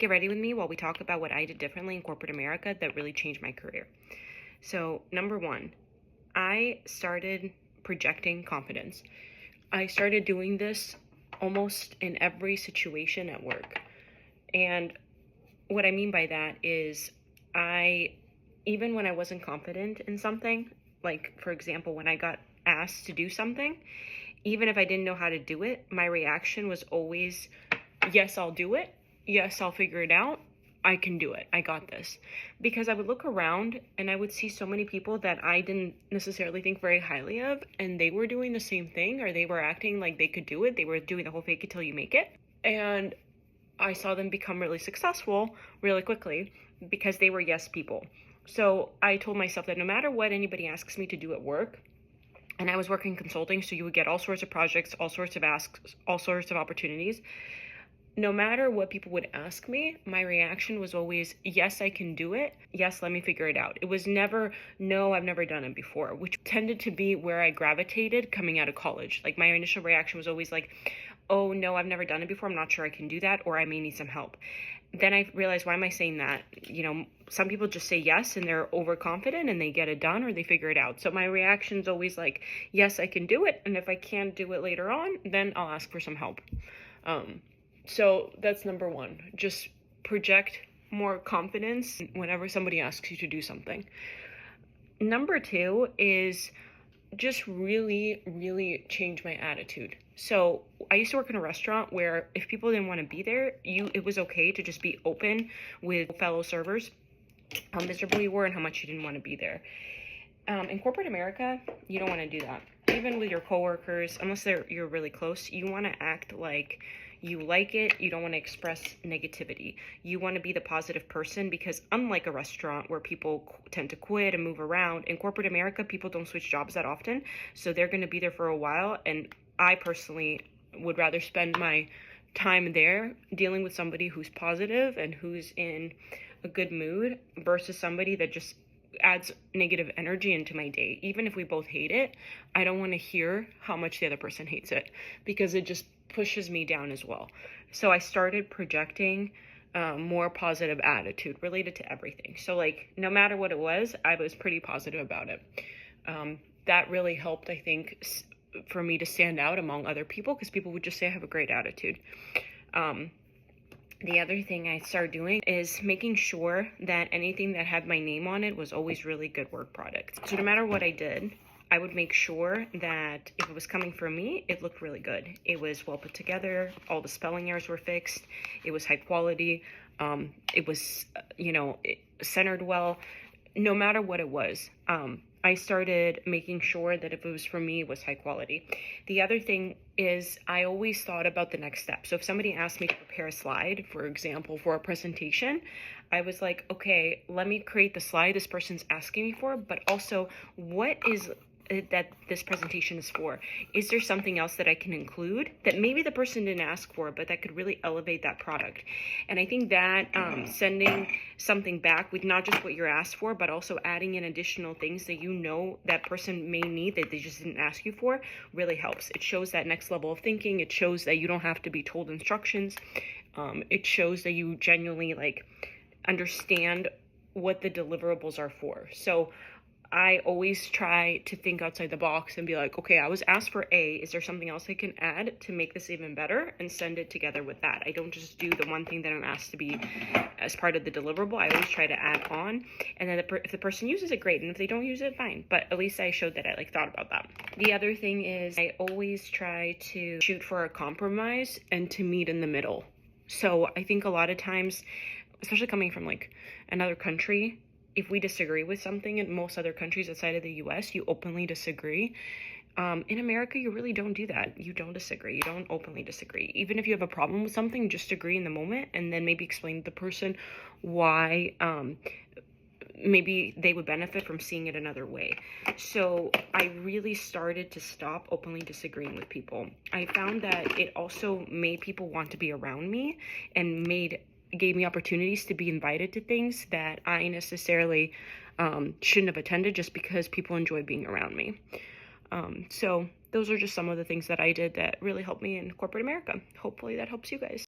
get ready with me while we talk about what I did differently in corporate America that really changed my career. So, number one, I started projecting confidence. I started doing this almost in every situation at work. And what I mean by that is even when I wasn't confident in something, like for example, when I got asked to do something, even if I didn't know how to do it, my reaction was always, yes, I'll do it. Yes, I'll figure it out. I can do it. I got this. Because I would look around and I would see so many people that I didn't necessarily think very highly of, and they were doing the same thing, or they were acting like they could do it. They were doing the whole fake it till you make it. And I saw them become really successful really quickly because they were yes people. So I told myself that no matter what anybody asks me to do at work, and I was working consulting, so you would get all sorts of projects, all sorts of asks, all sorts of opportunities. No matter what people would ask me, my reaction was always, yes, I can do it. Yes, let me figure it out. It was never, no, I've never done it before, which tended to be where I gravitated coming out of college. Like my initial reaction was always like, oh no, I've never done it before. I'm not sure I can do that, or I may need some help. Then I realized, why am I saying that? Some people just say yes and they're overconfident and they get it done or they figure it out. So my reaction is always like, yes, I can do it. And if I can't do it later on, then I'll ask for some help. So that's number one. Just project more confidence whenever somebody asks you to do something. Number two is just really, really change my attitude. So I used to work in a restaurant where if people didn't want to be there, it was okay to just be open with fellow servers how miserable you were and how much you didn't want to be there. In corporate America, you don't want to do that. Even with your coworkers, unless you're really close, you want to act like you like it. You don't want to express negativity. You want to be the positive person, because unlike a restaurant where people tend to quit and move around, in corporate America, people don't switch jobs that often. So they're going to be there for a while. And I personally would rather spend my time there dealing with somebody who's positive and who's in a good mood versus somebody that just adds negative energy into my day. Even if we both hate it, I don't want to hear how much the other person hates it, because it just pushes me down as well. So I started projecting more positive attitude related to everything. So like, no matter what it was, I was pretty positive about it. That really helped, I think, for me to stand out among other people, because people would just say I have a great attitude. The other thing I started doing is making sure that anything that had my name on it was always really good work product. So no matter what I did, I would make sure that if it was coming from me, it looked really good. It was well put together. All the spelling errors were fixed. It was high quality. It was, it centered well. No matter what it was, I started making sure that if it was from me, it was high quality. The other thing is I always thought about the next step. So if somebody asked me to prepare a slide, for example, for a presentation, I was like, okay, let me create the slide this person's asking me for, but also what is that this presentation is for? Is there something else that I can include that maybe the person didn't ask for, but that could really elevate that product? And I think that sending something back with not just what you're asked for, but also adding in additional things that that person may need that they just didn't ask you for, really helps. It shows that next level of thinking. It shows that you don't have to be told instructions. It shows that you genuinely understand what the deliverables are for. So I always try to think outside the box and be like, okay, I was asked for A. Is there something else I can add to make this even better, and send it together with that? I don't just do the one thing that I'm asked to be as part of the deliverable. I always try to add on. And then if the person uses it, great. And if they don't use it, fine. But at least I showed that I thought about that. The other thing is I always try to shoot for a compromise and to meet in the middle. So I think a lot of times, especially coming from another country, if we disagree with something, in most other countries outside of the US, you openly disagree. In America, you really don't do that. You don't disagree. You don't openly disagree. Even if you have a problem with something, just agree in the moment and then maybe explain to the person why maybe they would benefit from seeing it another way. So I really started to stop openly disagreeing with people. I found that it also made people want to be around me and gave me opportunities to be invited to things that I necessarily shouldn't have attended, just because people enjoy being around me. So those are just some of the things that I did that really helped me in corporate America. Hopefully that helps you guys.